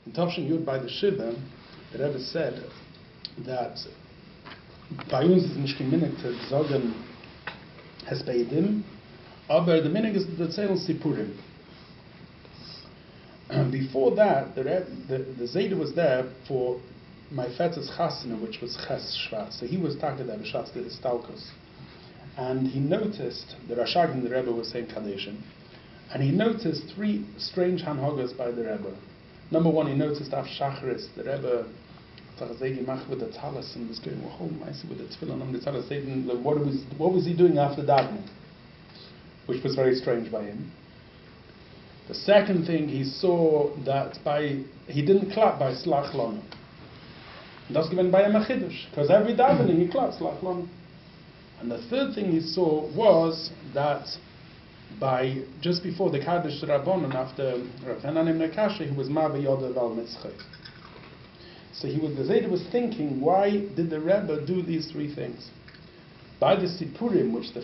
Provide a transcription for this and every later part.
In Tavshin Yud by the Shiva, the Rebbe said that bei uns ist nicht geminnig zu sagen Hespeidim, aber the minig is the Tzeilen Sipurim. Before that, the Zayda was there for my Fetz's Chasana, which was Ches Shvat. So he was talking about B'Shatz the Istalkos. And he noticed, the Rashag and the Rebbe was saying Kadeshim, and he noticed three strange hanhogas by the Rebbe. Number one, he noticed Af Shacharis, the Rebbe Mach with the talis, and was going home with the tefillin on the talis. What was he doing after davening? Which was very strange by him. The second thing, he saw that he didn't clap by Slach Lanu. That's given by a Machidush, because every davening he claps Slach Lanu. And the third thing he saw was that just before the Kaddish Rabbanon, after Rav Hananim Nekashi, he was Mavi Yoda Val Mitzchay. So the Zayda was thinking, why did the Rebbe do these three things? By the Sipurim, which the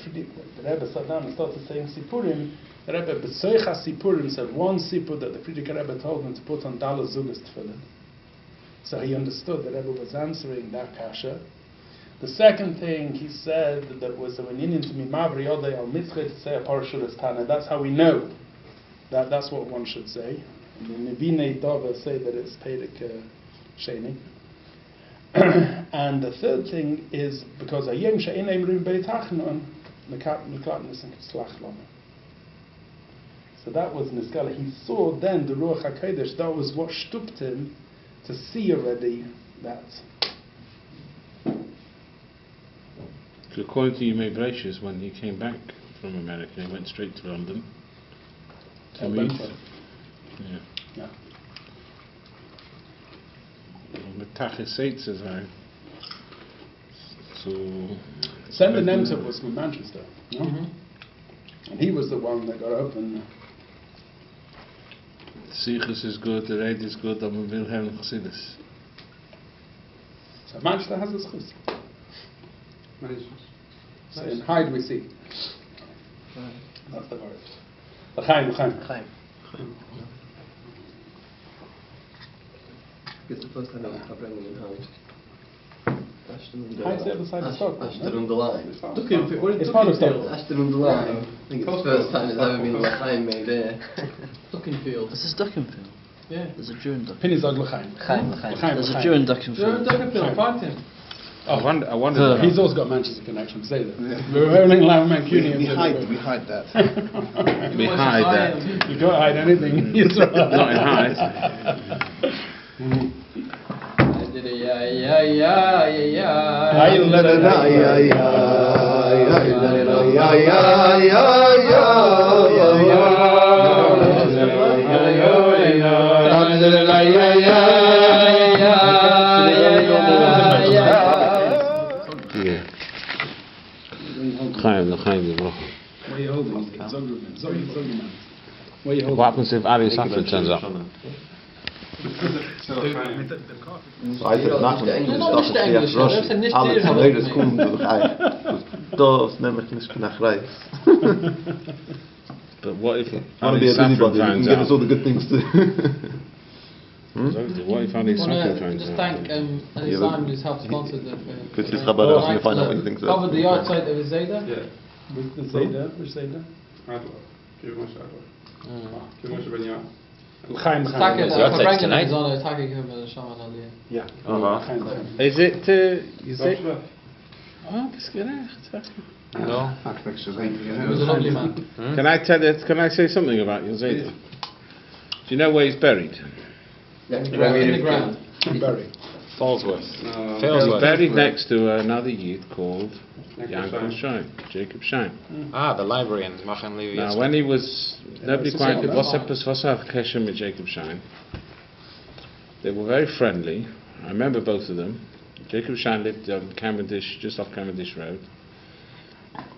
Rebbe sat down and started saying Sipurim, the Rebbe B'Soicha Sipurim said one Sipur that the Frierdiker Rebbe told him to put on Daled Zugas Tefillin. So he understood the Rebbe was answering that kasha. The second thing he said that was an Indian to me, Mavri Yodei al Mitzchay, to say a Parashuras Tana. That's how we know that's what one should say. And the Nebinei Dova say that it's Peirik Sheni. And the third thing is because Ayem She'enem Rim Beitachnon Meklatnis and Slach Lama. So that was Niskala. He saw then the Ruach HaKodesh. That was what stooped him to see already that. So according to Yemei Bereishis, when he came back from America, he went straight to London to meet. Yeah. Metachis says I. So. Sender Nemtsov was from Manchester, no? Mm-hmm. And he was the one that got up and. Sichus is good, the raid is good, but we will have Chassidus. So Manchester has a schus. So in Hyde we see. That's the word. L'chaim. It's the first time I'm Farbrengen in Hyde. Hyde's the other side of Stockholm. Ashton on the line. It's part of Stockholm. Ashton on the line. I think it's the first time it's ever been L'chaim made there. Duckenfield. This is Duckenfield. Yeah. There's a Jew in Duckenfield. Pinizog L'chaim. There's a Jew in Duckenfield. Find him. I wonder. He's also got Manchester connection. Say that. We're only allowing Mancunians. We hide that. We hide that. You can't hide anything. Not in Hyde. Where are you holding? Zogman. Where are you holding? What happens if Ali Safran turns up? Weiter nach und Englisch, alle Traders kommen durch das nämlich nicht nach Reis. But what if Ali Safran finds out? Give us all the good things to. What if Ali Safran finds just out? thank Ali Simon who's helped sponsor the find out what he thinks. covered the yard site of his Zayda. Yeah. With the Zayda? Which Zayda? L'chaim. Farbrengen is on attacking him as a shaman aliyah. Yeah. Is it? Is it? Oh, that's good. No. He was a lovely man. Can I say something about your Zayda? Do you know where he's buried? In the ground. Buried. Fallsworth. He's buried next to another Yid called Yankov Shine, Jacob Shine. The library in Machen Levi. Now, when he was nobody quite what's Keshem with Jacob Shine. They were very friendly. I remember both of them. Jacob Shine lived on Cavendish, just off Cavendish Road.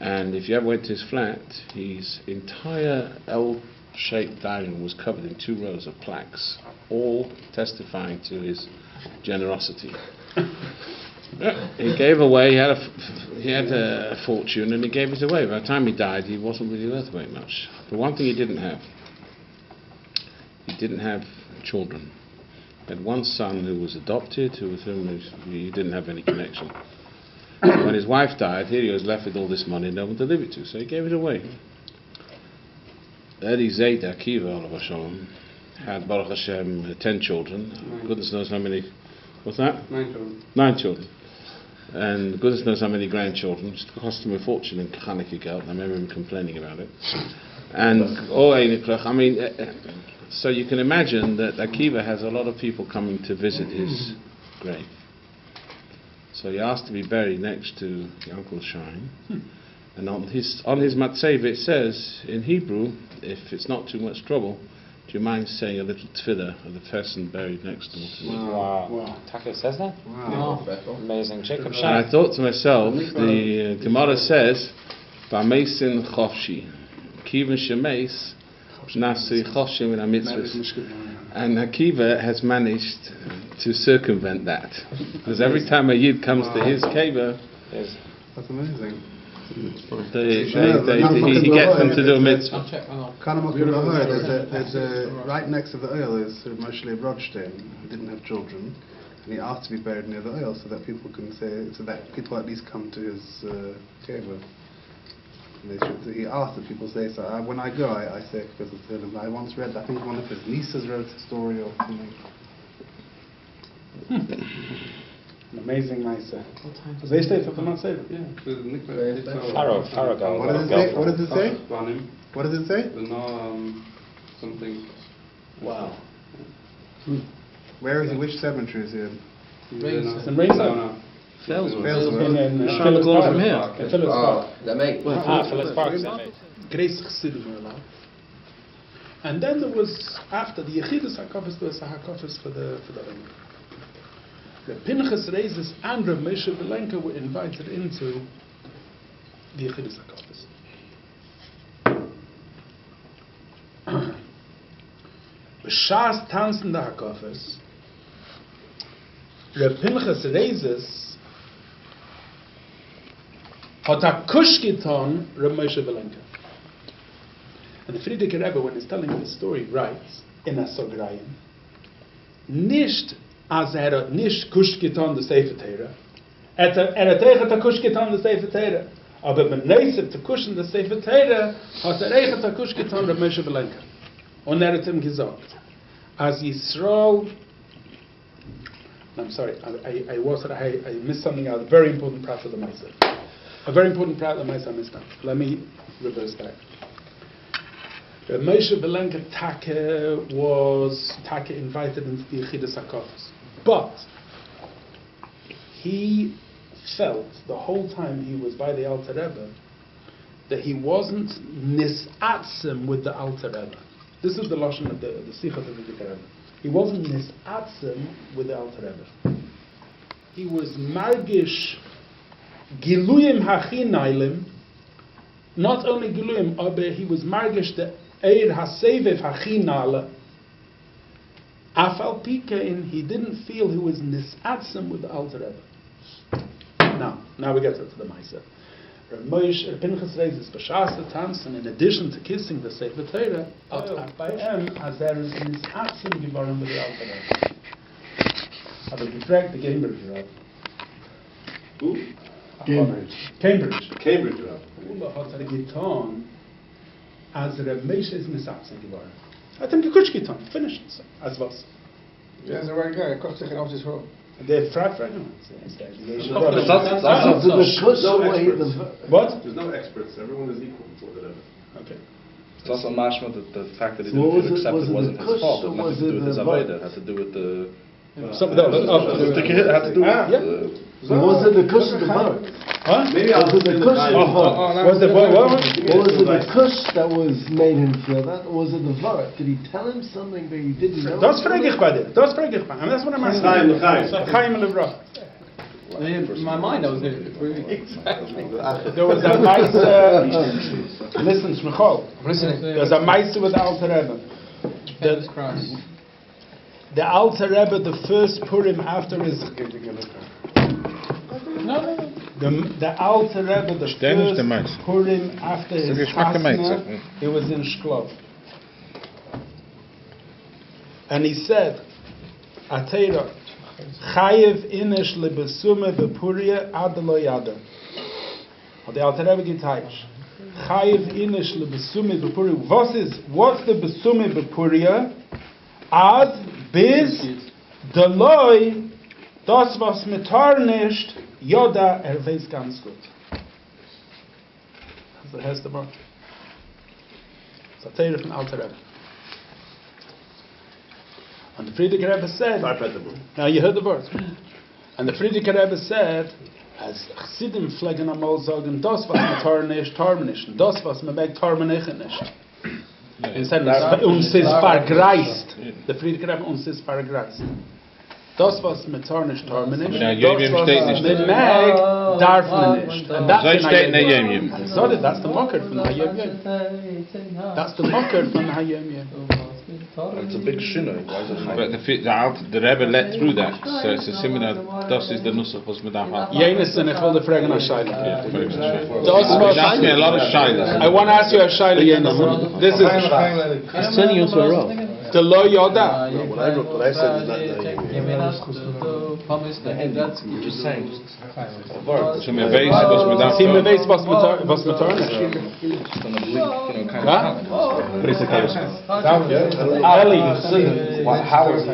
And if you ever went to his flat, his entire L-shaped dining room was covered in 2 rows of plaques, all testifying to his generosity. He gave away. He had a fortune, and he gave it away. By the time he died, he wasn't really worth very much. The one thing he didn't have children. He had one son who was adopted, with whom he didn't have any connection. When his wife died, here he was left with all this money, no one to leave it to, so he gave it away. Eddie Zayda Akiva, Olav Hashem, had Baruch Hashem 10 children. Goodness knows how many. What's that? 9 children. 9 children. And goodness knows how many grandchildren. It cost him a fortune in Chanukah Geld. I remember him complaining about it. And I mean, so you can imagine that Akiva has a lot of people coming to visit his grave. So he asked to be buried next to the Uncle's shrine. And on his matzeva it says in Hebrew, if it's not too much trouble, do you mind saying a little tefillah of the person buried next door to me? Wow. Taka says that? Wow. Amazing. Jacob And Shine. I thought to myself, the Gemara says, "Ba'meisin chofshi, kiven shemeis, nasi chofshim in mitzvahs." And Akiva has managed to circumvent that, because every time a yid comes to his kiva, That's amazing. he gets them to do a mitzvah. There's right next to the oil is Moshe Brodstein, who didn't have children, and he asked to be buried near the oil so that people can say, so that people at least come to his kiva. He asked that people say so. When I go, I say it because it's him. I once read, I think one of his nieces wrote a story or something. An amazing Maisa. They stay for the Matzeva, yeah. What does it say? What does it say? Something. Wow. Where is he? Which cemetery is he in? It's in Rainbow. Failsworth. In Phillips Park. from here. In Phillips Park. That mate. Phillips Park. Grace Chassidim were allowed. And then there was, after the Yechidus HaKofis, there was a HaKofis for the Ring. The Pinchas Reizes and Rav Moshe Belenka were invited into the Yechidus HaKofis. B'shas tanzen the HaKofis, Rav Pinchas Reizes hat a kushkiton Rav Moshe Belenka. And the Friedrich Rebbe, when he's telling the story, writes in a Sograyim, nicht as hat nicht kushkiton the Sefer Torah, hat echt a kushkiton the Sefer Torah, aber wenn neisef to kushen the Sefer Torah, hat echt a kushkiton Rav Moshe Belenka. Und hat ihm gesagt, as Yisrael, I'm sorry, I missed something out, a very important part of the Maisa. A very important part of the Maisa I missed out. Let me reverse back. Moshe Belenka was invited into the Yechidus HaKofis. But he felt the whole time he was by the Alter Rebbe that he wasn't nisatzim with the Alter Rebbe. This is the lashon of the Sichot of the Rebbe. He wasn't nisatzim with the Alter Rebbe. He was margish giluyim hachinailim. Not only giluyim, but he was margish the eir hasevev hachinale. Afal pikein, he didn't feel he was nisatzim with the Alter Rebbe. Now we get to the Maisa. Moshe Pinchas Reizes b'shas the tanzen, in addition to kissing the Sefer Torah, by him as there is nisatzim geworden with the Alter Rebbe. Aber gefragt the Cambridge Rebbe. Who? Cambridge. Cambridge, ja. Ula hat getan, as Reb Moshe is nisatzim geworden. Hat ihm gekutsch getan, finished, as was. Ja, so right guy, kocht zich in Altis Hof. The Farbrengen. What? There's no experts. Everyone is equal before the Rebbe. Okay. It's also mashma that the fact that he didn't feel accepted wasn't his fault. It had nothing to do with his avodah. It had to do with the... Had to do with Was it the kush of the mark? Huh? Maybe Was it the kush of the mark? Was it what? Was it the kush that was made him feel that, or was it the vark? Did he tell him something that he didn't know? Das frage ich bei dir. Das frage ich bei dir. That's what I'm asking. Chaim Levrach. In my mind, I was there. There was a mice. Listen, Shmichol. There's a mice with the Alter Rebbe. The Alter Rebbe, the first Purim after his... The Alter Rebbe, the first Purim after his Chasna, he was in Shklov. And he said, Atera. Chayev inish lebesume bepuria adelo yada. Hat der Alter Rebbe geteilt. Chayev inish lebesume bepuria. What's the besume bepuria? Ad bis deloi das was metarnisht yoda weiß ganz gut. Das der erste Mal. Satire von Alter Rebbe. And the Friedrich Rebbe said, now you heard the verse. And the Friedrich Rebbe said, as Chassidim pflegen amal sagen, das was me tarnish, tarnish, das was me meg tarnish nicht. Instead, uns ist vergreist. The Friedrich Rebbe uns ist vergreist. Das was me tarnish, tarnish, das was me meg darf me nicht. And that's the mocker from the Hayom Yom. That's the mocker from the Hayom Yom. It's a big shinoi. Why is it But the Rebbe let through that, so it's a similar. Das is the nusach was mit am. Jenes and ich will the fragen a shaila. That's me a lot of shilas. I want to ask you a shaila, Jenes. This is It's 20 years in a row. the lo yoda. What I said is that just saying? So my base was mit am. See me base was matarnish.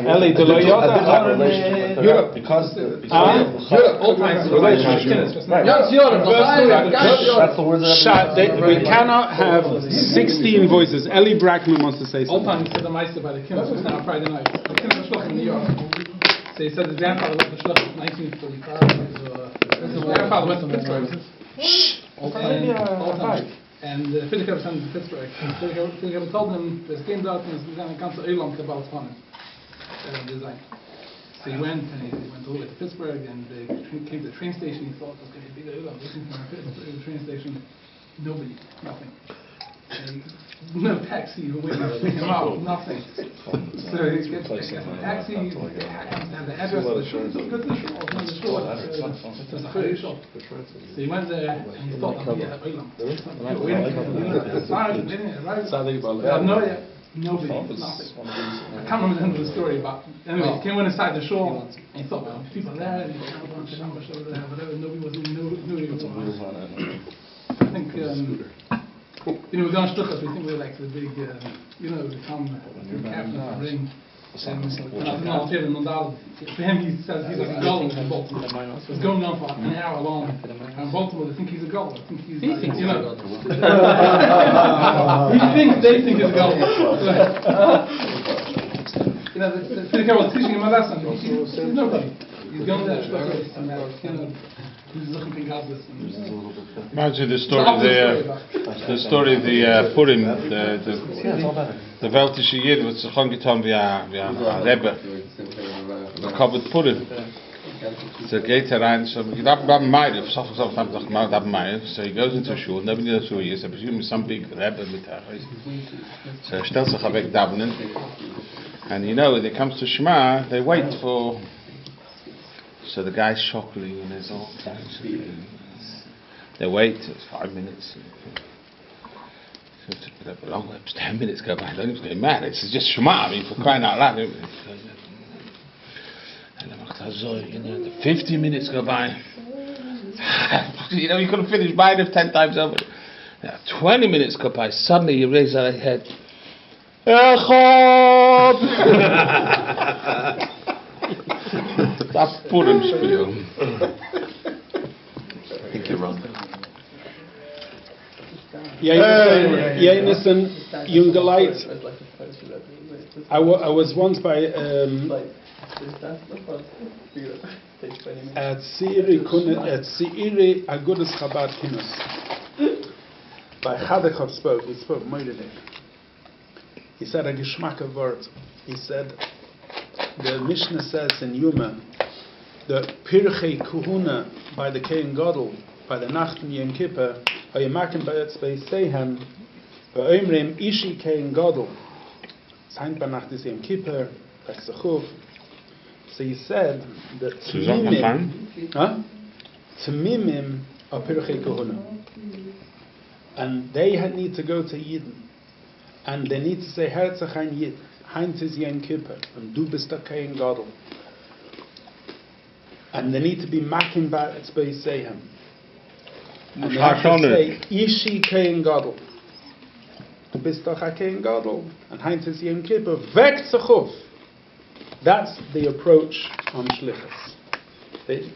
Eli, the lo yoda. Europe, because all kinds of relationships. That's the word that We cannot have 16 voices. Eli Brackman wants to say All something. time he said the Meister by the Kinus was on Friday night. The Campus Shluchim in New York. So he said his grandfather went to Shluchim in 1945. His grandfather went to Pittsburgh. All time. And Friedrich Rebbe sent him to Pittsburgh. And Friedrich Rebbe told him, there's game out and there's going to come to Elam to Baltzmanen. Design. So he went and he went all the way to Pittsburgh and they came to the train station. He thought it was going to be the Elam. Looking for the train station. Nobody. Nothing. And no taxi even waiting to pick him up, nothing. So he gets a taxi, and the address of the shul, so go to the shul, the shul, it's a very shul. So he went there, and he thought, yeah, Olam. Nobody, nothing. I can't remember the end of the story, but anyway, he came inside the shul, and he thought, well, people there, and he had a bunch of numbers over there, whatever, nobody knew he was. I think, we're going to Shluchas, we think we're like the big, we come captain of the ring. For him, he says he's like a golem in Baltimore. It's going on for an hour long. And Baltimore, they think he's a golem. I think he's like, they think he's a golem. The Finneker was teaching him a lesson. He's nobody. He's going there, Shluchas, and Imagine the story of the Purim, the Weltische Yid, was sich angetan wie ein Rebbe. Der Kabbat Purim. So geht rein, so he goes into a shul, nobody knows who he is, I presume some big Rebbe mit so stellt sich weg davenen. And when it comes to Shema, they wait for. So the guy's chuckling and there's all kinds of things. They wait, it's 5 minutes. Long, 10 minutes go by, don't even get mad. It's just Shema, for crying out loud. And the 50 minutes go by. You could have finished mine 10 times over. 20 minutes go by, suddenly you raise your head. That's Purim spiel. I think you're wrong. Jenison, Jungeleit. I was once by at Seiri Agudas Chabad Kinus. By Hadachov spoke. He spoke more today. He said a geschmack of word. He said. The Mishnah says in Yuma, the Pirchei Kuhuna by the Kohen Gadol, by the Nachten Yom Kippur, Hayamakim Ba'etz Be'Seihem, Ba'omrim Ishi Kohen Gadol. Sein Ba'Nacht is Yom Kippur, Pesachov. So he said that Tamimim are Pirchei Kuhuna. And they need to go to Yidden. And they need to say Herzach ein Yid. Heint is Yom Kippur, and du bist a Kohen Gadol. And they need to be making back its Beisehem. And they have to say, Ishi Kohen Gadol. Du bist doch a Kohen Gadol. And Heint is Yom Kippur, weg zechuf. That's the approach on Shlichus.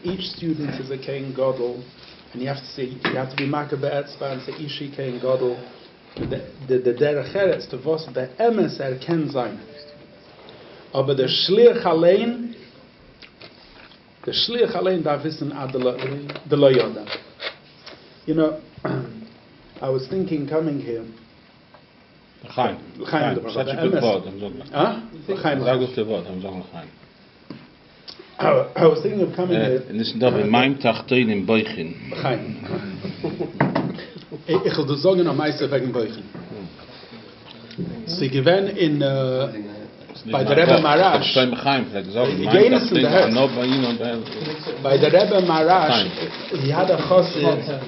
Each student is a Kohen Gadol, and you have to say, you have to be making back its and say, Ishi Kohen Gadol. The derech eretz to was be'emes ken sein. Aber der Shlich allein darf wissen de lo yoda. You know, I was thinking coming here. Chaim. Such a good word. I was thinking of coming here. En is dat bij mijn tachteen in Beuchen. Chaim. Ich will das sagen am meisten wegen Beuchen. Sie gewinnen in bei der Rebbe Marash. Bei der Rebbe Marash, he had a chassid.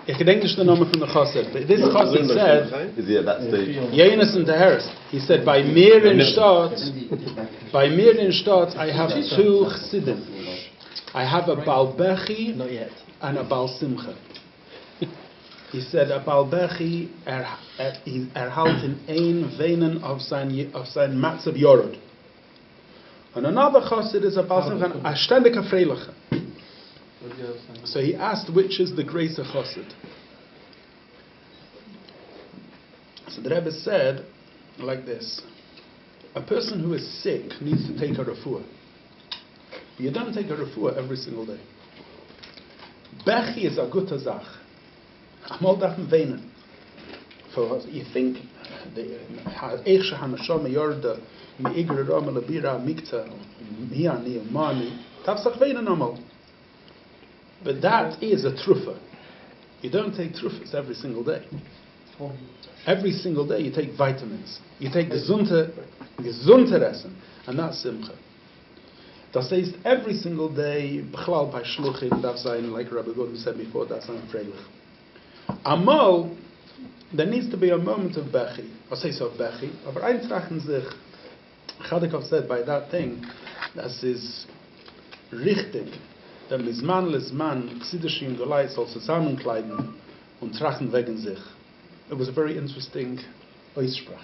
Ich denke nicht den Namen von der chassid. This chassid said, Yenis in the Harris. He said, by mir in Stadt, I have two chassidim. I have a Baal Bechi and a Baal Simcha. He said, a Baal Bechi halt in ein Venen of sein Matzav Yorod. And another chassid is a Baal Simcha, a ständige Freiliche. So he asked, which is the greater chassid? So the Rebbe said, like this, a person who is sick needs to take a refuah. You don't take a refuah every single day. Bechi is a gute Zach. I'm all dafen weinen. For you think the Eichshe HaNeshama Yorda Me'igre Rama Labira Mikta Miani Mani Tafsach weinen amal. But that is a trufa. You don't take trufas every single day. Every single day you take vitamins. You take gesunte Essen, and that's simcha. Das heißt, every single day, B'chlal by Shluchim, darf sein, like Rabbi Gordon said before, that's not freilich. Amal, there needs to be a moment of Bechi. I say so Bechi, aber eintrachten sich, Chadikov said by that thing, das ist richtig, der Mizman Lizman, Chsidishim Golai soll zusammenkleiden und trachten wegen sich. It was a very interesting Aussprach.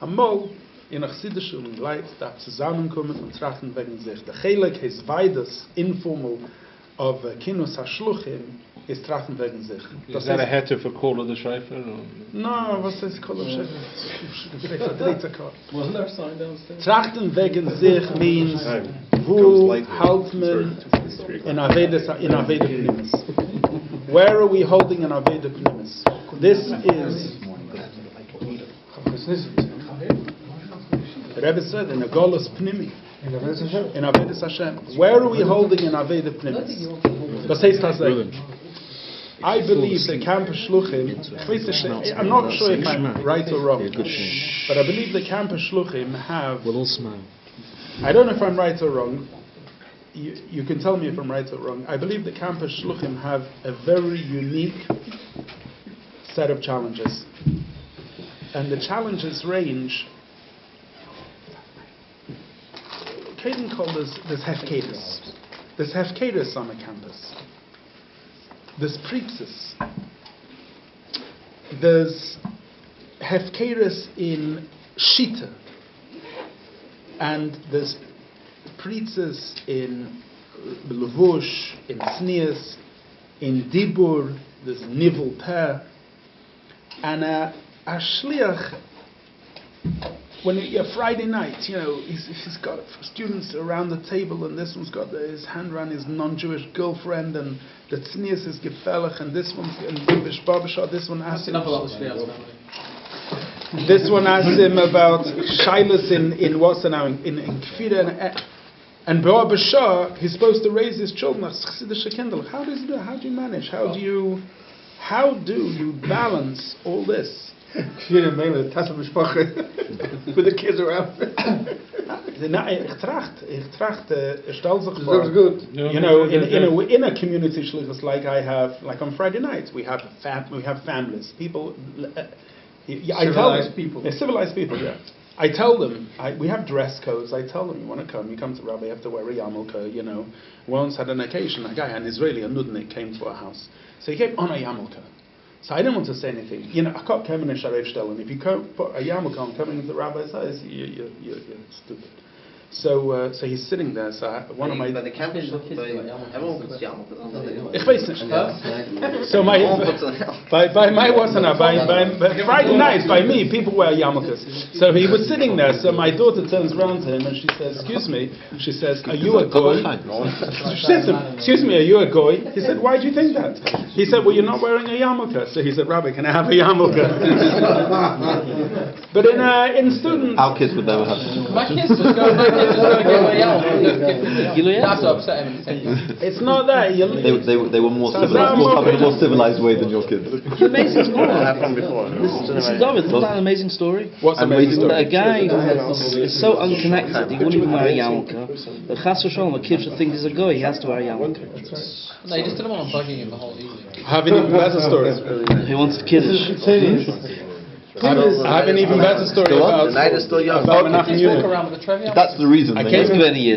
Amal, in Chsidishim Golai darf zusammenkommen und trachten wegen sich. Der Chelik is beides informal of Kinus Shluchim is trachten wegen sich. Is that a heter for Kol of the Shreifer? No, was heißt Kol of the Shreifer? Wasn't there a sign downstairs? Trachten wegen sich means who halt man in Aveda Pnimis. Where are we holding in Aveda Pnimis? This is the Rebbe said in a Golos Pnimi. In Avedas Hashem. Where are we holding in Aveda Pnimis? Das heißt das I believe the Campus Shluchim, I'm not sure if I'm right or wrong, but I believe the Campus Shluchim have, I don't know if I'm right or wrong, you can tell me if I'm right or wrong, I believe the Campus Shluchim have a very unique set of challenges. And the challenges range, Caden called there's hefkedus. There's hefkedus on the campus. There's preepsis. There's hefkedus in shita. And there's preepsis in levush, in sneers, in dibur, there's nivel peh. And a shliach, when Friday night, he's got students around the table, and this one's got his hand around his non-Jewish girlfriend, and the tznius is gefällig, and this one's in Jewish barbershop. This one asks him. This one asks him about shilas in what's the now in kfira and barbershop. He's supposed to raise his children. How does he do? How do you manage? How do you balance all this? With the kids around. Ich tracht, stell sich vor. Looks good. In a community shlichus like I have, like on Friday nights, we have families, people. Civilized people, yeah. I tell them, we have dress codes. I tell them, you want to come, you come to Rabbi, you have to wear a yarmulke, you know. Once had an occasion, a guy, an Israeli, a nudnik, came to our house. So he came on a yarmulke. So I didn't want to say anything. You know, I can't come in a sharef stellen. If you can't put a yarmulke on coming into the rabbi's house, you're stupid. So he's sitting there. So one of my. By the campus, everyone puts yarmulkes on. Ich weiß nicht. So by my wasana, by Friday night, by me, people wear yarmulkes. So he was sitting there. So my daughter turns around to him and she says, "Excuse me." She says, "Are you a goy?" She says to him, "Excuse me, are you a goy?" He said, "Why do you think that?" He said, "Well, you're not wearing a yarmulke." So he said, "Rabbi, can I have a yarmulke?" But in students, Our kids would never have to. My kids just go back and just go give a yell. That's what upset him. it's not that. They were more civilized way than your kids. It's an amazing story. Happened before. This is David, isn't that an amazing story? What's amazing That story? a guy is so unconnected, he wouldn't even wear a yarmulke. But Chas v'Shalom, a kid should think he's a guy, he has to wear a yarmulke. No, you just didn't want him bugging him the whole evening. I have an even better story. He wants to kiddish. I have an even better story about Menachem Yunus. Walk around with a trivia. That's the reason. I they- came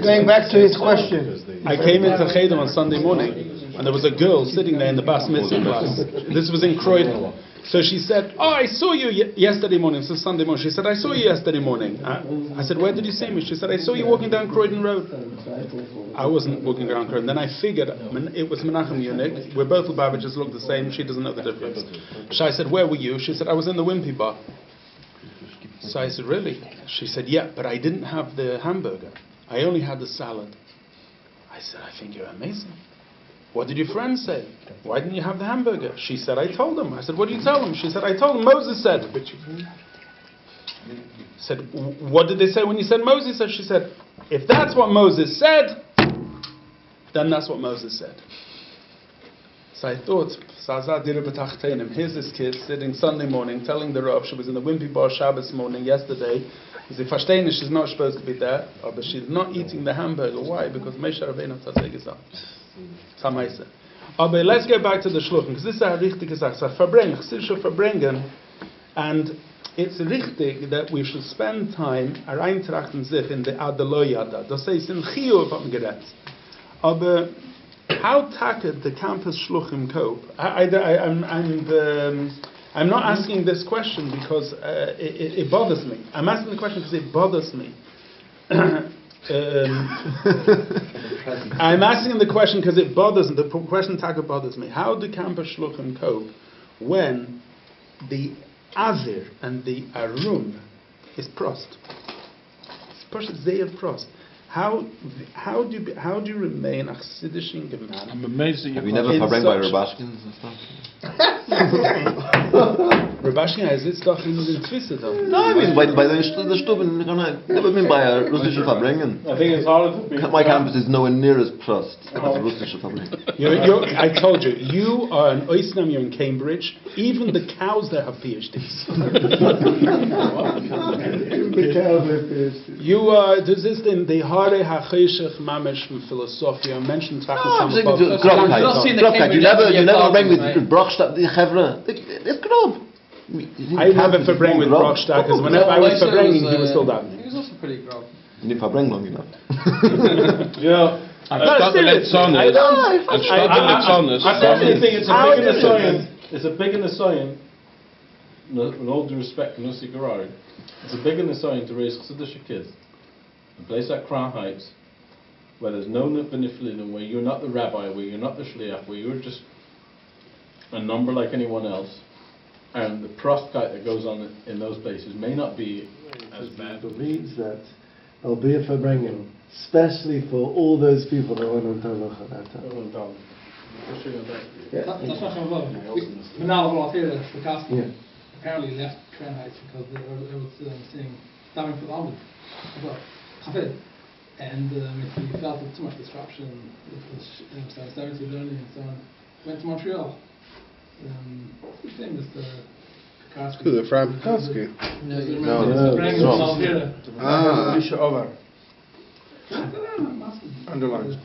Going back to his question. I came into Cheder on Sunday morning, and there was a girl sitting there in the Bas Mitzvah class. This was in Croydon. So she said, "Oh, I saw you yesterday morning." This is Sunday morning. She said, "I saw you yesterday morning." I said, "Where did you see me?" She said, "I saw you walking down Croydon Road." I wasn't walking down Croydon. Then I figured it was Menachem Yunus. We're both Lubavitchers, look the same. She doesn't know the difference. So I said, "Where were you?" She said, "I was in the Wimpy bar." So I said, "Really?" She said, "Yeah, but I didn't have the hamburger. I only had the salad." I said, "I think you're amazing. What did your friends say? Why didn't you have the hamburger?" She said, "I told them." I said, "What did you tell them?" She said, "I told them Moses said." Said, "What did they say when you said Moses said?" She said, "If that's what Moses said, then that's what Moses said." So I thought, here's this kid sitting Sunday morning telling the Rav she was in the Wimpy Bar Shabbos morning yesterday. Ze verstehen, she's not supposed to be there, but she's not eating the hamburger. Why? Because Moshe Rabbeinu hat das gesagt. Aber let's go back to the Shluchim, because this is a richtige Sache. So Farbrengen, chassidische Farbrengen, and it's richtig that we should spend time reintrachten sich in the Adeloyada. Das heißt, in Chiyuv am Gerät. Aber how tackled the Campus Shluchim cope? I'm not asking this question because it bothers me. I'm asking the question because it bothers me. I'm asking the question because it bothers me. The question tagger bothers me. How do Campus Shluchim cope when the Avir and the Arum is Prost? It's Prost. How do you remain a Chassidischen Gemeinde? I'm amazed that you. Have you never Farbrengen by Rabashkins and stuff? Rabashkin sitzt doch in den Twisten da. No, I mean by the Stuben. Never been by a Russische Farbrengen. I think it's harder for people. My campus is nowhere near as Prost as a Russische Farbrengen. I told you, you are an Oisnam, you're in Cambridge. Even the cows there have PhDs. You are, das ist in die Haare HaCheshech Mamesh from Philosophia. Menschen trachten I'm saying Grobkeit. You never bring with Brockstadt, the Chevre. It's Grob. I never Farbrengen with Brockstadt, because whenever I was Farbrengen, he was still down. He was also pretty grob. You didn't Farbrengen long enough. Yeah. I definitely think it's a big Nisayan. With all due respect, Nussi Garari, it's a big Nisayan to raise Chassidish kids. A place like Crown Heights, where there's no benefit, where you're not the rabbi, where you're not the shliach, where you're just a number like anyone else, and the proskite that goes on in those places may not be as bad. It means that there'll be a Farbrengen, especially for all those people that went on Tavach at that time. That's not from above. Manal volunteered for casting. Yeah. Apparently left Crown Heights because they were saying davening for the Almond. And he felt too much disruption with his 70 learning and so on. Went to Montreal. What's his name? Mr. Pekarsky. Who, the Frank Pekarsky? No, Misha Over. Underlined.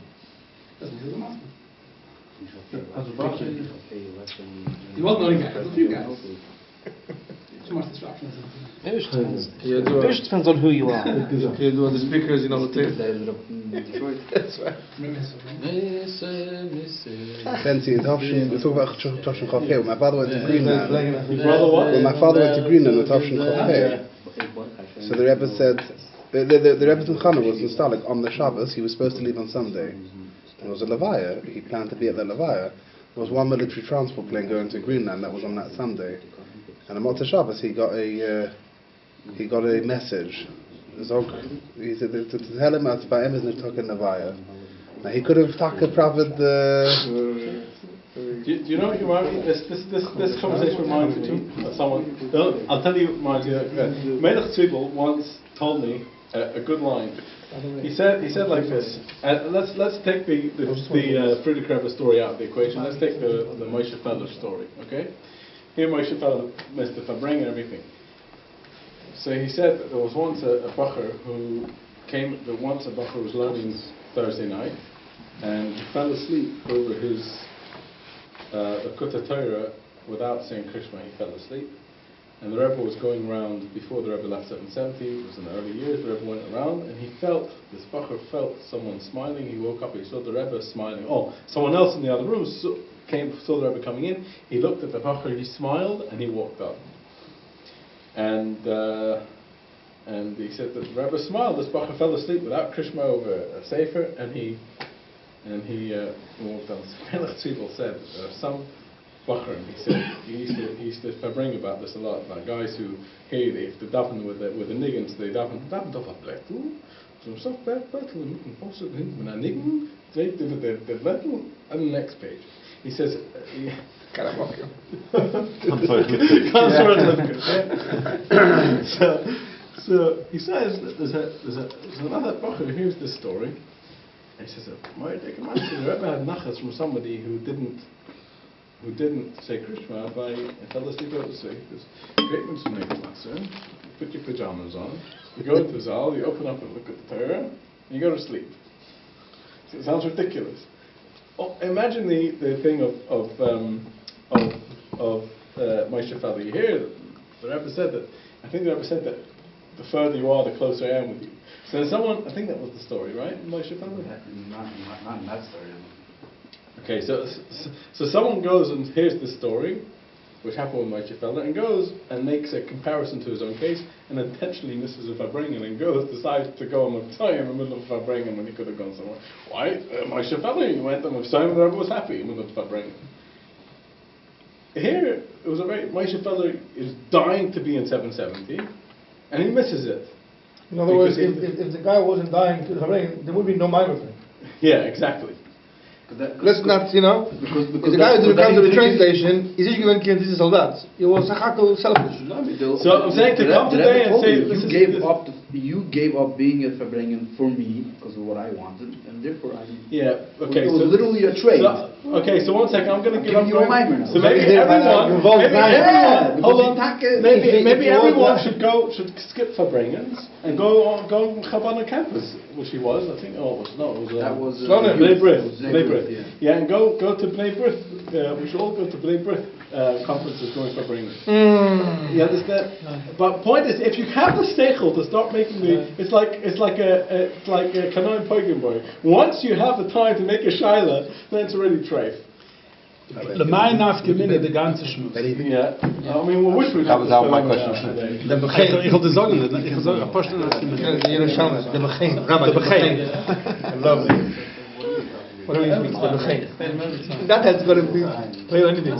He wasn't the only guy, there was a few guys. too much disruption. Maybe it depends on who you are. You do the speakers, on the tape. That's right. Fancy it's over Topshin Coffee. My father went to Greenland. When my father went to Greenland with Topshin Coffee. So the Rebbe said, the Rebbe's Mechana was installed on the Shabbos. He was supposed to leave on Sunday. There was a Levaya. He planned to be at the Levaya. There was one military transport plane going to Greenland that was on that Sunday. And on Motzei Shabbos he got a message. He said to tell him that by him is not talking Levaya. Now he could have talked prophet. Do you know what you remind me? This conversation reminds me of someone. I'll tell you, reminds me. Melech Tzibel once told me a good line. He said like this. Let's take the Friedrich Rebbe story out of the equation. Let's take the Moshe Feller story. Okay, here Moshe Feller, Mr. Farbrengen and everything. So he said that there was once a bacher who came. That once a bacher was learning Thursday night, and he fell asleep over his Kutta Torah without saying Krishma. He fell asleep, and the Rebbe was going around before the Rebbe left 770. It was in the early years. The Rebbe went around, and this bacher felt someone smiling. He woke up. He saw the Rebbe smiling. Oh, someone else in the other room saw the Rebbe coming in. He looked at the bacher. He smiled, and he walked up. And he said that the Rebbe smiled. This bacher fell asleep without Krishma over a sefer, and he walked on. Melech Tzibel said some bacher, he said he used to bring about this a lot. Like guys who if they daven with the niggins, they daven doch a blettel. Zo'n soft blettel, een posse met een niggen, twee de blettel, and the next page. He says. So he says that there's another bacher who hears this story, and he says, the Rebbe had nachas from somebody who didn't say Krishma and fell asleep out the sea. You put your pajamas on, you go into the Zal, you open up and look at the Torah, and you go to sleep. So it sounds ridiculous. Oh, imagine the thing of Moshe Feller. You hear the Rebbe said that. I think the Rebbe said that the further you are, the closer I am with you. So someone, I think that was the story, right? Moshe Feller. Not in that story. Okay, so someone goes and hears this story, which happened with Moshe Feller, and goes and makes a comparison to his own case, and intentionally misses a Farbrengen, and decides to go on Mavtayim in the middle of Farbrengen when he could have gone somewhere. Why? Moshe Feller, he went on Mavtayim, the Rebbe was happy in the middle of Farbrengen. Here, it was Moshe Feller is dying to be in 770, and he misses it. In other words, if the guy wasn't dying to Farbrengen, there would be no microphone. Yeah, exactly. Let's not, because the guy who comes to the train station, is going to kill this soldat. He was selfish. So I'm saying to come today and say you gave up being at Farbrengen for me because of what I wanted, and therefore I. Yeah. Okay. It was literally a trade. So 1 second, I'm going to give up. You my so maybe everyone. Hold on. Maybe everyone should skip Farbrengens and go Chabad campus, which he was. I think. Oh, it was Bnei Brit. Yeah, and go to Bnei Brit. We should all go to Bnei Brit conferences going for Farbrengen. You understand? But point is, if you have the steichel to start making it's like a Kanoin Poigin boy. Once you have the time to make a shaila, then it's already treif. The mine after minute the ganze schmutz. Yeah. I mean, we wish we that was out my question. Ich wollte sagen, ich sage Apostel nach dem I love it. What do you mean? That has got to be. Play anything.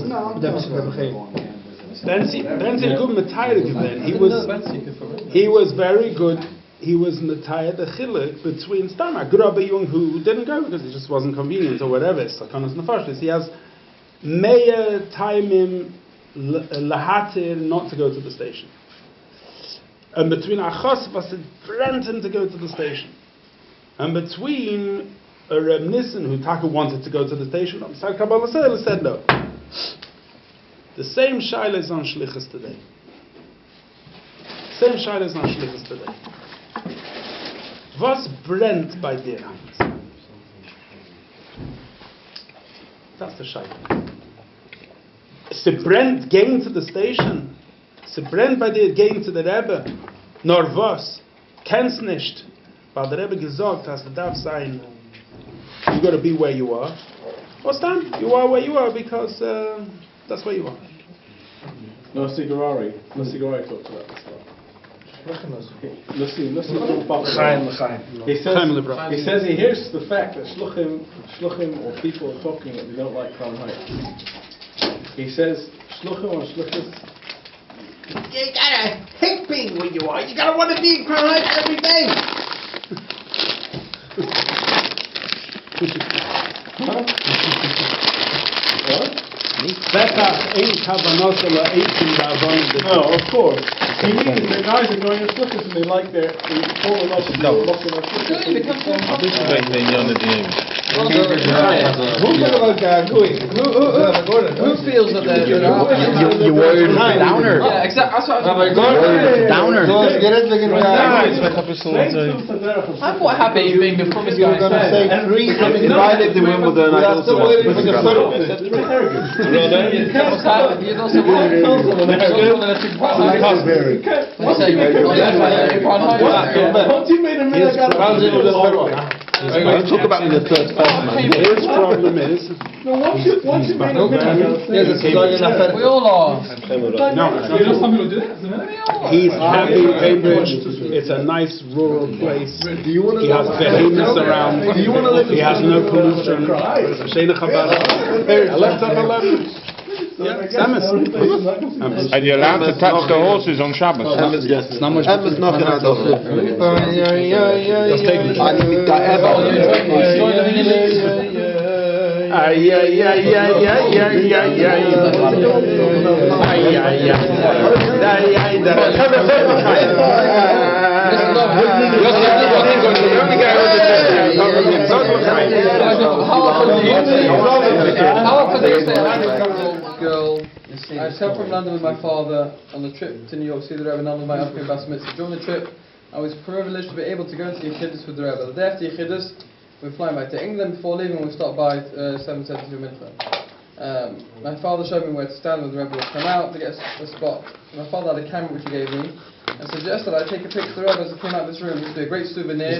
Then sie good Matayr gewesen. He was very good. He was Matayr the chilek between Stama. Grubber Young who didn't go because it just wasn't convenient or whatever. So he has Meya Taimim Lahatir not to go to the station. And between Achos was it brent him to go to the station. And between Rabbi Nissan who Taka wanted to go to the station, Kabbalah said no. The same shaila is on Shlichus today. Same shaila is on Shlichus today. Was brennt bei dir Hand? That's the shaila. Is the brennt going to the station? Sie brennt bei dir gegen zu der Rebbe. Nor was? Kennst nicht. Weil der Rebbe gesagt hast, du darfst sein, you gotta be where you are. What's that? You are where you are because that's where you are. No Sigarari talks about this stuff. He says he hears the fact that Shluchim or people are talking that they don't like Crown Heights. He says Shluchim or Shluchim. You gotta hate being where you are. You gotta want to be in Crown Heights every day. No, of course. He means the guys are going to Shluchim and they like their former Russian looking at Shluchim. Who feels that you're worried about downer? Yeah, exactly. That's what I was downer. I thought happy being the promised guy. If I lived in Wimbledon, I'd also want to be Let's talk about the third person. His problem is. We all are. He's happy, Cambridge. It's a nice rural place. He has behemoths around. He has no pollution. And you're allowed to touch the horses on Shabbos. Girl, I was come from London with my father on a trip to New York to see the Rebbe and my upcoming Bas Mitzvah. During the trip, I was privileged to be able to go into Yechidus with the Rebbe. The day after Yechidus, we were flying back to England. Before leaving, we stopped by 772 Mincha. My father showed me where to stand when the Rebbe would come out to get a spot. My father had a camera which he gave me and suggested I take a picture of the Rebbe as he came out of this room. It would be a great souvenir.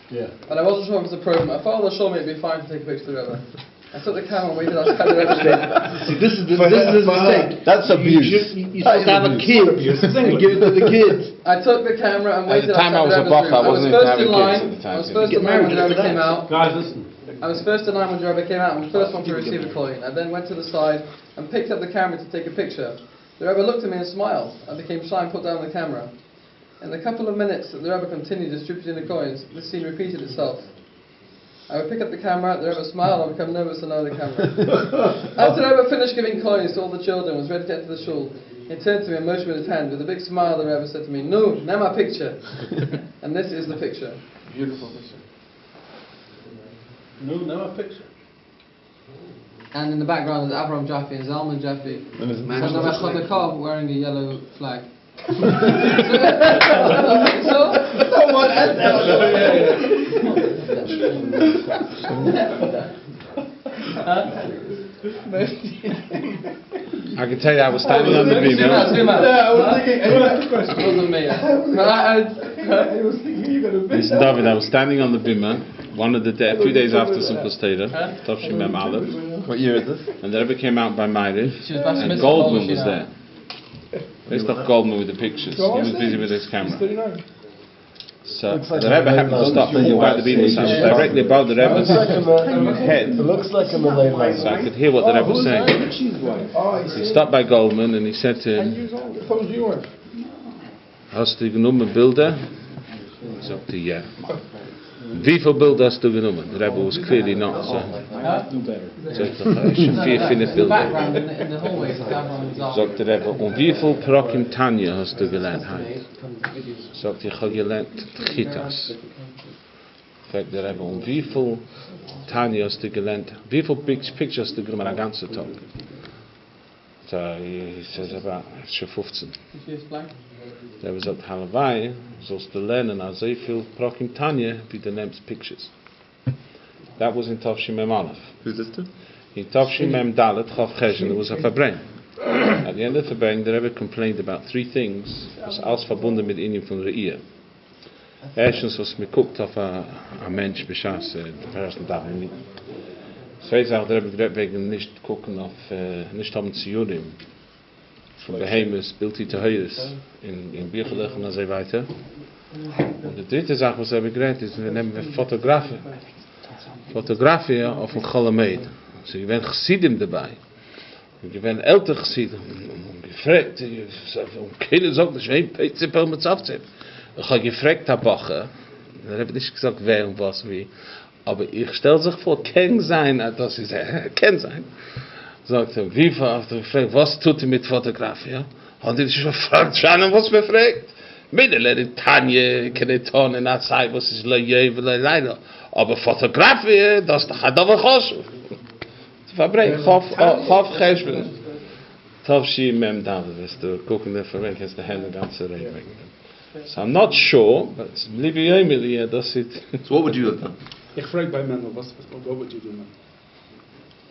Yeah. And I wasn't sure if it was a problem. My father assured me it'd be fine to take a picture of the Rebbe. I took the camera and waited outside the Rebbe's room. See, this is his mistake. That's abuse. You're supposed to have a kid and give it to the kids. I took the camera and waited At the time I was a outside the Rebbe's boss, room. I wasn't even having kids at the I time. was first in line when the Rebbe came out. Guys, listen. I was first in line when the Rebbe came out and the first one to receive a coin. I then went to the side and picked up the camera to take a picture. The Rebbe looked at me and smiled. I became shy and put down the camera. In the couple of minutes that the Rebbe continued distributing the coins, this scene repeated itself. I would pick up the camera, the Rebbe smiled, I would become nervous and lower the camera. After the Rebbe finished giving coins to all the children, was ready to enter the shul, he turned to me and motioned with his hand. With a big smile, the Rebbe said to me, "No, now my picture." And this is the picture. Beautiful picture. No, now a picture. And in the background is Avram Jaffe and Zalman Jaffe. And there's a car wearing a yellow flag. I can tell you I was standing on the bima. I was thinking, it wasn't me. Listen, David, I was standing on the bima a few days after Simchas Torah, Tavshin Mem Aleph. What year is this? And the Rebbe came out by Ma'ariv, and Goldman was there. There's not Goldman with the pictures. He was busy with his camera. So the Rebbe happened to stop by the bima directly above the Rebbe's head. It looks like a Malay man. So I could hear what the Rebbe was saying. He stopped by Goldman and he said to him, "Hast du genommen Bilder?" He sagte, "Ja." Wie viel Bilder hast du genommen? The Rebbe was clearly not. So sagte er, "Ich habe 4 Bilder." Sagte der Rebbe, "Und wie viel Parokim Tanya hast du gelernt heute?" Sagte ich, habe gelernt Chitas. Fragt der Rebbe, "Und wie viel Tanya hast du gelernt? Wie viel Pictures hast du genommen den ganzen Tag?" So he says about 15. Der Rebbe sagt, "Halawai, sollst du lernen, als so viel Parokim Tanya, wie du nimmst Pictures." That was in Tavshin Mem Aleph. Who's this to? In Tavshin Mem Dalet, Chav Cheshen, there was a Farbrengen. At the end of the Farbrengen, the Rebbe complained about three things, was alles verbunden mit Ihnen von der Ehe. Erstens, was mir guckt auf ein Mensch, beschaß, der ersten Tag nicht. Zweitens, der Rebbe gesagt, wegen nicht gucken auf, nicht haben Zionim, von Behemoth, Bilti zu Heures, in Biergelegen und so weiter. Und die dritte Sache, was er begreift, ist, wir nehmen Fotografie. Fotografie auf dem Chalamed. Also, ich bin Chassidim dabei. Ich bin älter Chassidim. Und gefragt, keiner sagt, dass ich ein Pizzippel mit Zafzip. Ich habe gefragt, Herr Bacher, dann habe ich nicht gesagt, wer und was, wie. Aber ich stelle sich vor, kann sein, dass ich sage, kann sein. Sagt er, wie viel, gefragt, was tut ihr mit Fotografie? Hat er sich gefragt, schauen, was mir fragt? Mittlerweile Tanje, Keneton, in der Zeit, was ist leider. Aber Fotografie, das hat aber Choshev. Farbrengen, Chav Cheshben. Tov Shi Mem David, wirst du gucken, der Farbrengen ist der Hände ganze Regen. So I'm not sure, but liebe Emily, das ist... So what would you have done? Ich frage bei Mendel, what would you do, man?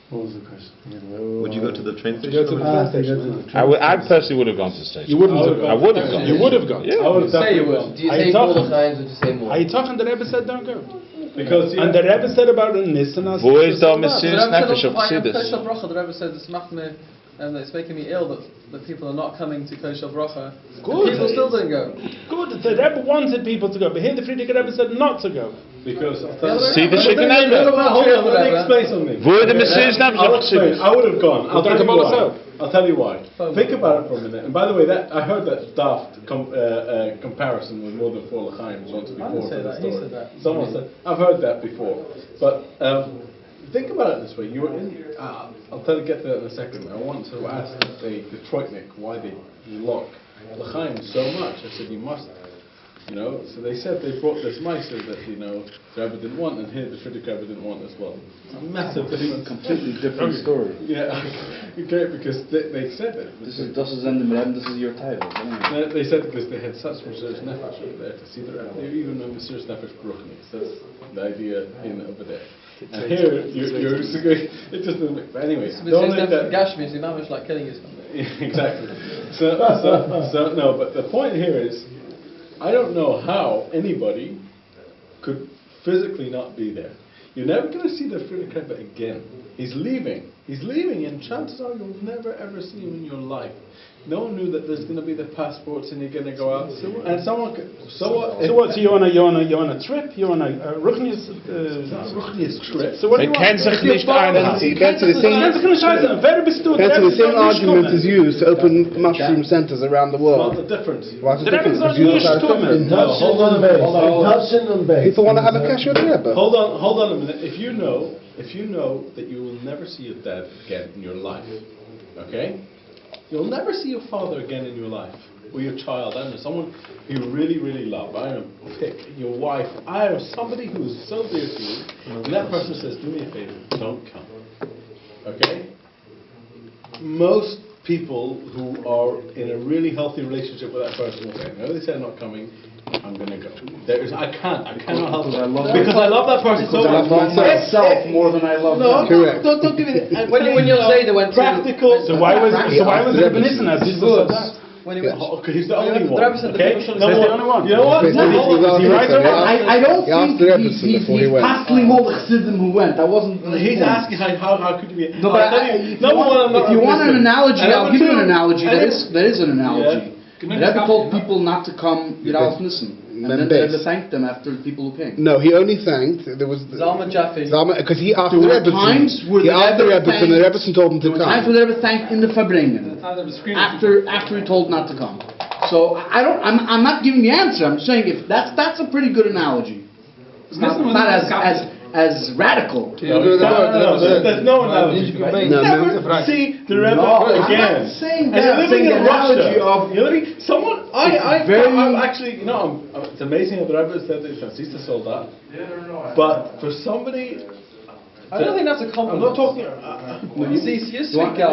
What was the question? Would you go to the train station? I personally would have gone to the station. You wouldn't have gone. I would have gone. You would have gone. Yeah. I would have Say you would. Do you say Mordechai or do you say more? Haytach, and the Rebbe said don't go. Because and the Rebbe said about the Nissen. Wo ist da Messias Nefesh of Chassidus? The Rebbe said this macht me, and it's making me ill that people are not coming to Kosher Bracha. Good. People still didn't go. Good. The Rebbe wanted people to go, but here the Friedrich Rebbe said not to go. Because see the chicken Hold on, let me explain something. Wo ist the Messias Nefesh of Chassidus? I would have gone. I'll tell you why. I'll tell you why. Think about it for a minute. And by the way, that I heard that daft comparison with more than 4 l'chaims once before. I didn't say that. He said that. Someone said, I've heard that before. But think about it this way. You were in. I'll get to that in a second. I want to ask the Detroitnik why they lock l'chaim so much. I said, you must. You know, so they said they brought this meiser that, you know, the Rebbe didn't want, and here the Friedrich Rebbe didn't want as well. It's a massive difference. Completely different story. Yeah, okay, because they said that. This is in the Rebbe, this is your title. They said because they had such Messias Nefesh over there to see the Rebbe. They even know Messias Nefesh Bruchnis. That's the idea in over there. And here, you're it just doesn't make. But anyway, don't let that. Gashmi is imamish like killing yourself. Exactly. So no, but the point here is, I don't know how anybody could physically not be there. You're never going to see the Friedrich Rebbe again. He's leaving. He's leaving, and chances are you'll never ever see him in your life. No one knew that there's going to be the passports and you're going to go out. And someone could, so what? So what? So you're on a trip? You're on a Ruchnius trip. So what do you want? Very bestowed. The same argument is used to open mushroom centers around the world. What's the difference? What's the difference? Hold on a minute. People want to have a cash with the Rebbe. Hold on a minute. If you know that you will never see your dad again in your life, okay? You'll never see your father again in your life, or your child. I don't know, someone you really, really love. I don't know, pick your wife. I don't know, somebody who is so dear to you, and that person says, do me a favor, don't come. Okay? Most people who are in a really healthy relationship with that person will say, no, they said I'm not coming, I'm going to go. I cannot help it. Because I love that person so much. I love myself more than I love them. Correct. Don't give me that. When you'll say they went practical. So why was Rabbi Nissan as Jesus said that? When he went, he's the only one. Okay? He's the only one. You know what? I don't think he's hassling all the Chassidim who went. That wasn't. He's asking how could you be? No, but if you want an analogy, I'll give you an analogy. That is an analogy. The Rebbe told people not to come without Nissen. And then the Rebbe thanked them after the people who came. No, he only thanked. There was Zalman Jaffe. Because he asked the Rebbe. He asked the Rebbe, and the Rebbe told him to come. There were times where the Rebbe thanked in the Farbrengen after he told not to come. So I'm not giving the answer. I'm saying if that's a pretty good analogy. It's not as radical. There's no analogy. Never see the Rebbe again. I'm not saying that. And you're living in Russia. You're living. Someone. I'm actually. You know, it's amazing how the Rebbe said that he's a soldat. But for somebody I don't think that's a compliment. I'm not talking. You see, you're a sweet guy.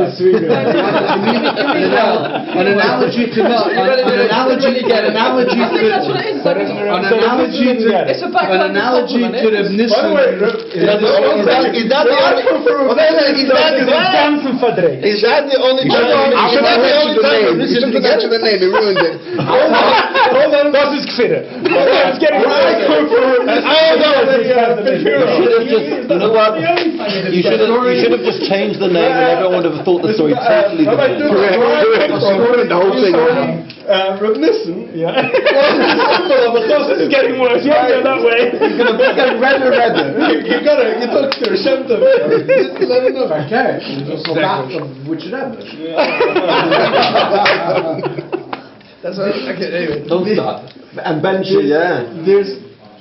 An analogy to an analogy to the Nissan. Is that the only time? You shouldn't mention the name. You ruined it. Hold on, das ist Gfirre. It's getting You know what? You should have just changed the name, and everyone would have thought the story totally different. Correct. The whole thing. Rabbi Nissan. Yeah. This is getting worse. You don't go that way. It's getting redder. You took the Shem Tov. Okay. Which Rebbe? That's okay. Anyway. Don't start. And Benji, yeah. There's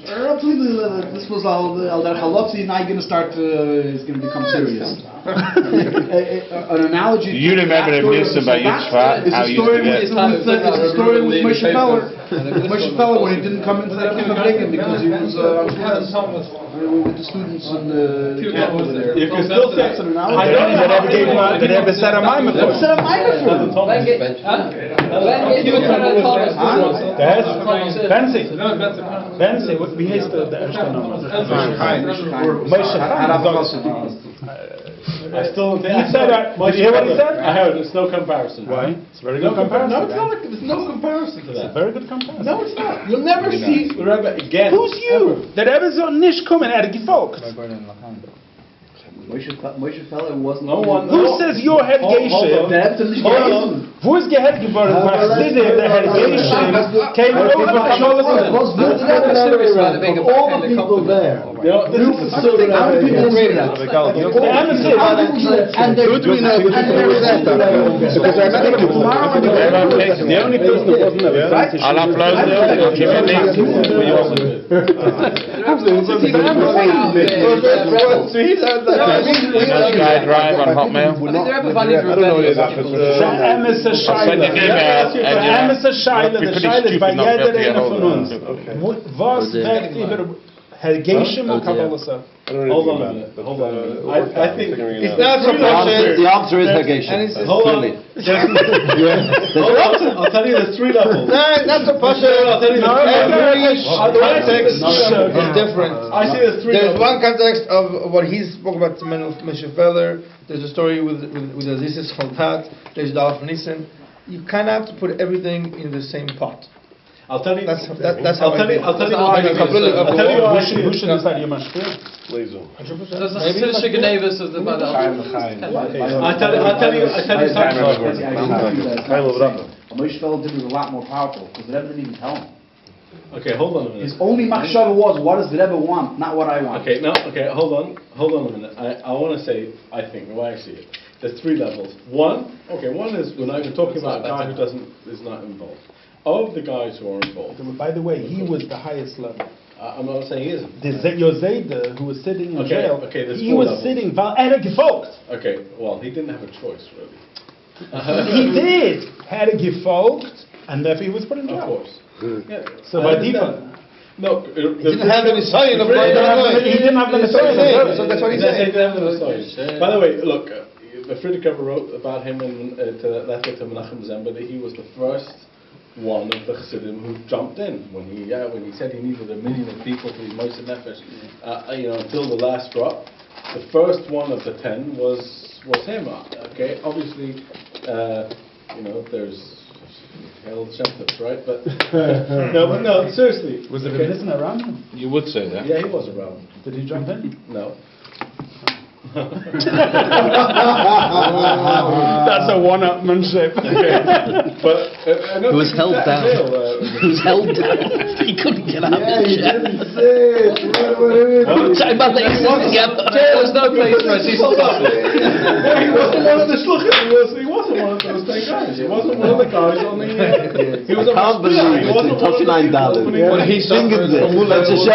this was all the Chalotzi now going to start is going to become serious. An analogy. You remember the Nissan by Yitzchak? How you used to get? It's the story with Moshe Feller. Moshe Feller when he didn't come into the Farbrengen because he was with the students in the camp over there. You can still say that's an analogy. I don't know. They never said a mime for it. Benzi, wie heißt der erste Name? Moshe I still. He said that. Did you hear what he said? I heard. There's no comparison. Why? It's a very good comparison. No, it's not. There's no comparison to that. It's a very good comparison. No, it's not. You'll never see the Rebbe again. Who's you? The Rebbe soll nicht kommen, gefolgt. Moshe Feller wasn't. No one. Who says your head Geshem? Who is gehead geworden? Chassidim, the head Geshem came over from Kabbalah. All the people there. The only person that wasn't there. I'll upload it. I'll give you a link. Drive on Hotmail. I think the Rebbe values rebellious people. The Scheile ist bei jeder einer von uns. Was wirkt über Herr Geshem und Kabbalah? Hold on a minute. Hold on a minute. I think It's not so much. The answer is Hagation. Hold on. I'll tell you there's three levels. No, not so much. Every context is different. I see there's three There's levels. one context of what he spoke about Moshe Feller. There's a story with the Zis Chaldat. There's the Rabbi Nissan. You kind of have to put everything in the same pot. I'll tell you. That's how I'll tell you why. Who should decide your mashpir? There's a Siddish Genevas of the Badal. I'll tell you something. Moshe Feller did was a lot more powerful because the Rebbe didn't even tell him. Okay, hold on a minute. His only machshava was, what does the Rebbe want, not what I want. Okay, hold on a minute. I want to say, I think, the way I see it, there's three levels. One is when I'm talking about a guy who is not involved. Of the guys who are involved. By the way, he was the highest level. I'm not saying he isn't. Your Zayda, who was sitting in jail, he was levels. sitting, gefolgt. Okay, well, he didn't have a choice, really. He did. Had gefolgt, and therefore he was put in jail. Of course. Yeah. So by default. No, he didn't have any sign of He didn't have the sign. So that's what he said. He didn't have the sign. By the way, look, Friedrich wrote about him in to that letter to Menachem Zemba that he was the first one of the Chassidim who jumped in when he said he needed 1 million people for his Moshe Nefesh, until the last drop. The first one of the 10 was him. Okay, obviously, there's hell Shem-Tov, right? But no, seriously. Was it Rabbi Nissan around him? You would say that. Yeah, he was around. Did he jump in? No. That's a one-upmanship. But He was held down. He was held down. He couldn't get out of the chair. Talking about legs together. There was no place for a decent He wasn't one of the Shluchim. He wasn't one of those 10 guys. He wasn't one of the guys on the... He was I can't believe it. In touchline dollars. When he's singing this, it's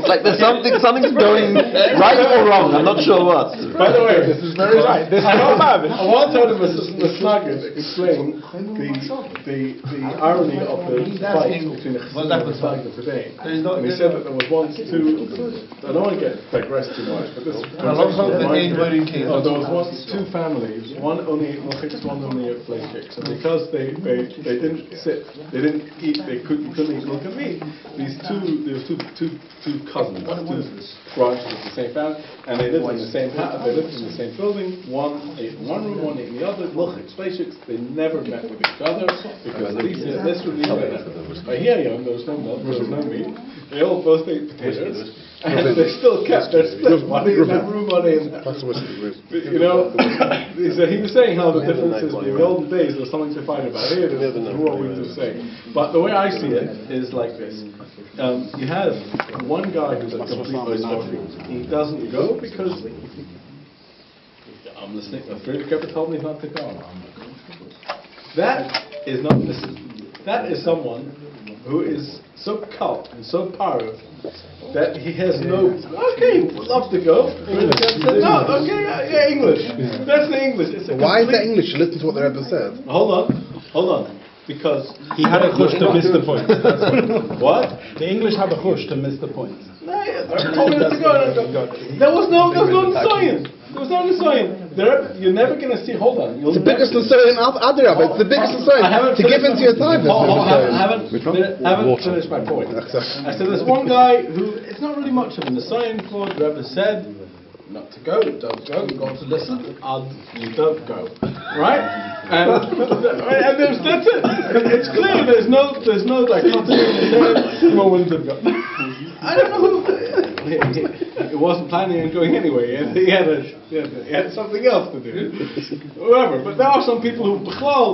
like there's something's going right or wrong. I'm not sure what. By the way, this is very right. I want to explain the irony of the fight between the Chassidim and the Farbrengen today. And he said that there was once two... I don't want to digress too much, but this... There was once two families, one only ate milchiks, one only ate flake cakes. And because they didn't eat, they couldn't eat milk and meat, there was two cousins, two branches of the same family, and they lived in the same house, they lived in the same building. One ate in one room, one ate in the other. Milchiks, flake cakes, they never met with each other because this would be by here, there was no milk, there was no meat. They all both ate potatoes. And they still kept their split. One in that room, one in that room. He was saying how the difference is in the olden days there was something to fight about. Here there's more we to say. But the way I see it is like this. You have one guy who's a complete misfit. He doesn't go because I'm listening. The Farbrengen told me not to go. That is not listen. That is someone who is so cult and so powerful that he has no, okay, would love to go. No, okay, yeah, English. That's the English. Why is that English? Listen to what the Rebbe said. Hold on. Because he had a chush to miss the point. What? The English have a chush to miss the point. No, yeah, told me to go. There was no Nisayan. There was no Nisayan. You're never going to see. Hold on. It's the biggest Nisayan other Rabbi. It's the biggest Nisayan to give into your time. I haven't finished my point. I said there's one guy who it's not really much of a Nisayan for. The Rebbe said not to go, don't go. You've got to listen, you don't go, right? And that's it. It's clear. There's no dichotomy. No one did go. I don't know who. He wasn't planning on going anyway. He had something else to do. Whatever. But there are some people who,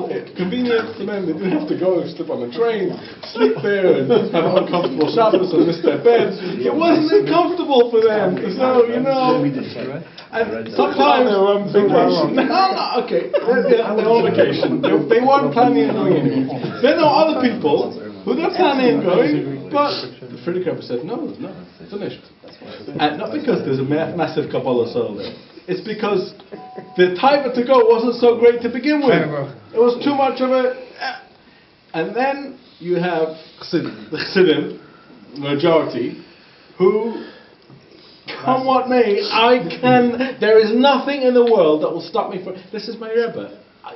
it's convenient for them. They didn't have to go and sleep on the train, sleep there, and have an uncomfortable Shabbos and miss their beds. It wasn't uncomfortable for them. So and sometimes they were on vacation. Okay, they're on vacation. They weren't planning on going anyway. Then there are other people who they're planning on going, but the Farbrengen said no, finished. And not because there's a massive Kabbalah soul there. It's because the taiva to go wasn't so great to begin with. It was too much of a... And then you have the Chassidim, majority, who, come what may, there is nothing in the world that will stop me from... This is my Rebbe.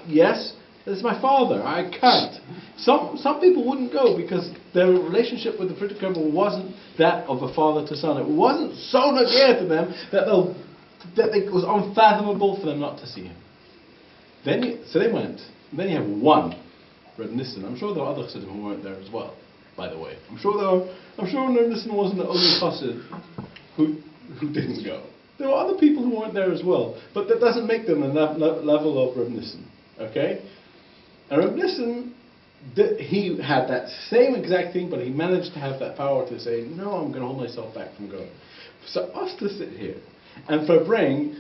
Yes, this is my father. I can't. Some people wouldn't go because their relationship with the Farbrengen wasn't that of a father to son. It wasn't so dear to them that it was unfathomable for them not to see him. So they went. Then you have one, Rabbi Nissan. I'm sure there are other Chassidim who weren't there as well, by the way. I'm sure Rabbi Nissan wasn't the only Chassid who didn't go. There were other people who weren't there as well, but that doesn't make them the level of Rabbi Nissan. Okay? And Rabbi Nissan, he had that same exact thing, but he managed to have that power to say, no, I'm going to hold myself back from going. So us to sit here, and Farbrengen,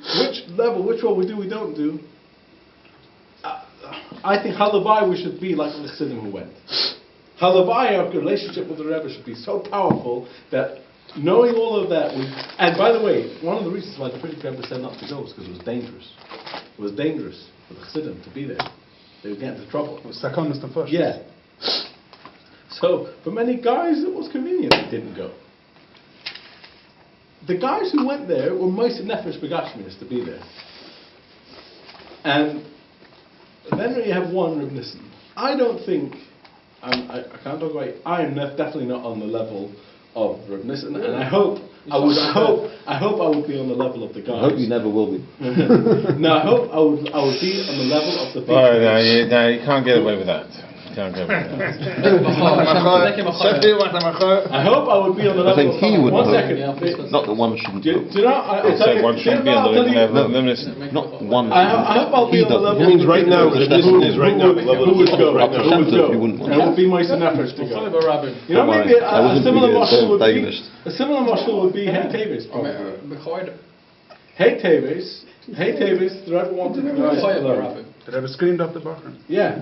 which one we do, we don't do, I think Halabai we should be like the Chassidim who went. Halabai, our relationship with the Rebbe should be so powerful that knowing all of that, and by the way, one of the reasons why the Farbrengen said not to go was because it was dangerous. It was dangerous for the Chassidim to be there. They would get into trouble. It was Sakonis the first. Yeah. So, for many guys, it was convenient they didn't go. The guys who went there were Moisei Nefesh Begashmias to be there. And then you have one Rabbi Nissan. I don't think, I can't talk about, I am definitely not on the level of Rabbi Nissan, and I hope I would be on the level of the guys. I hope you never will be. No, I hope I would be on the level of the people. No, you can't get away with that. I hope I would be on the level. I think he would. 1 second. Not that one shouldn't go. Do you know? One shouldn't be on the level. Not one. I hope I'll be on the level. It means right now, who would go? And it would be Moisei Nefesh to go. You know, maybe a similar mashal would be Hey Teves. Hey Teves Hey Tavis, the Rebbe wanted the guys to learn. The Rebbe screamed up the Bachran. Yeah,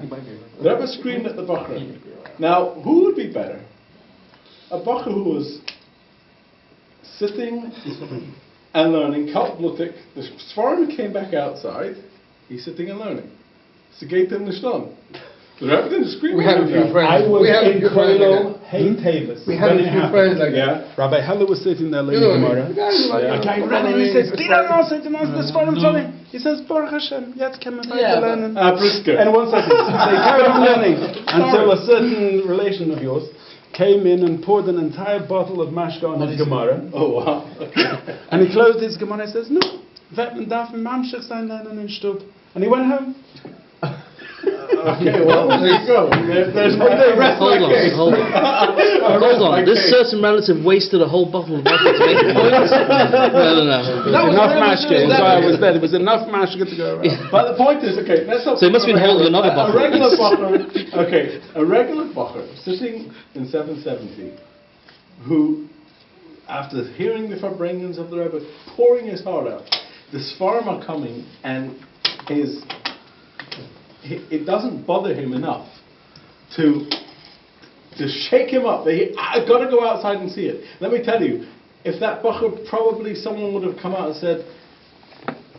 the Rebbe screamed at the Bachran. Now, who would be better? A Bacher who was sitting and learning, kaltblütig. The Sfarim came back outside. He's sitting and learning. Segetem nishlam. The Rebbe didn't scream. We have a few friends. I was We have a in few friends like Koilo, hey Tavis. We have a few friends like that. Yeah. Rabbi Heller was sitting there learning Gemara. A guy ran in and he says, the Sfarim told him. He says, Baruch Hashem, jetzt can we learn. Brisker. And 1 second. They carried on learning until a certain relation of yours came in and poured an entire bottle of mashka on his Gemara. Oh wow. Okay. And he closed his Gemara and says, no, vet man darf im Mamshech sein lernen in Stub. And he went home. Okay, well, there you go. There's Hold on. This certain relative wasted a whole bottle of vodka to make a point. No. Enough mashka. That's why I was there. There was enough mashka to go around. But the point is, okay, let's not. So he must have been holding another bottle. A regular Bacher, okay, a regular Bacher sitting in 770, who, after hearing the Farbrengens of the Rebbe pouring his heart out, the Sfarim are coming, and it doesn't bother him enough to shake him up. I've got to go outside and see it. Let me tell you, if that Bacher, probably someone would have come out and said,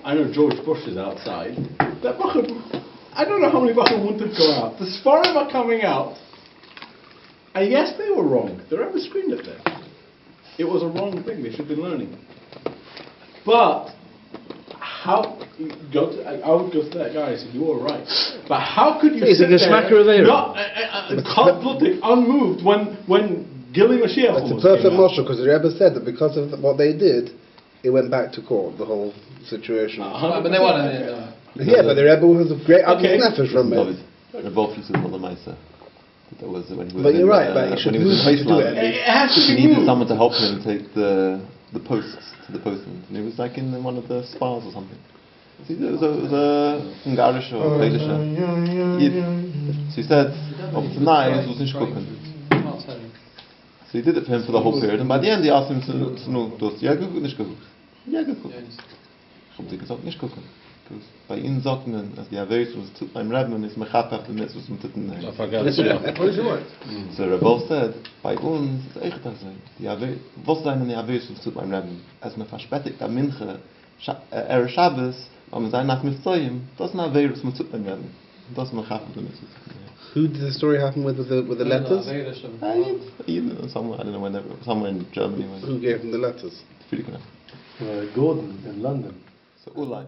I know George Bush is outside. That Bacher, I don't know how many Bacher wouldn't have gone out. The Sfarim are coming out, and yes, they were wrong. The Rebbe screamed at them. It was a wrong thing. They should be learning. But I would go to that guy and say, you were right. But how could you sit there, not cold-blooded, unmoved, when Gili Mashiach It's a perfect moshe, because the Rebbe said that because of what they did, it went back to court, the whole situation. But they wanted it. Yeah, but the Rebbe was a great nefesh from it. But you're right, but he should move to do it. He needed someone to help him take the posts to the postman. And he was like in one of the spas or something. So it was a Ungarisch or Polish. So he said, tonight was nicht gucken. So he did it for him for the whole period. And by the end he asked him to know, du hast ja geguckt, nicht geguckt. Ja geguckt. Ich habe dir gesagt, nicht gucken. Bei ihnen sagt man, dass die Averus, was tut beim Rebben, ist mechapach, und das was man tut nicht. So Rebbe said, bei uns ist echt das so. Was sagen die Averus, was tut beim Rebben? Als man verspätigt am Minche, Shabbos, wenn man sein nach Mitzrayim, das ist ein Averus, man tut beim Rebben. Das ist mechapach, und das Who did the story happen with the letters? Somewhere, I don't know, somewhere in Germany. Who gave him the letters? Gordon in London. So Ulai.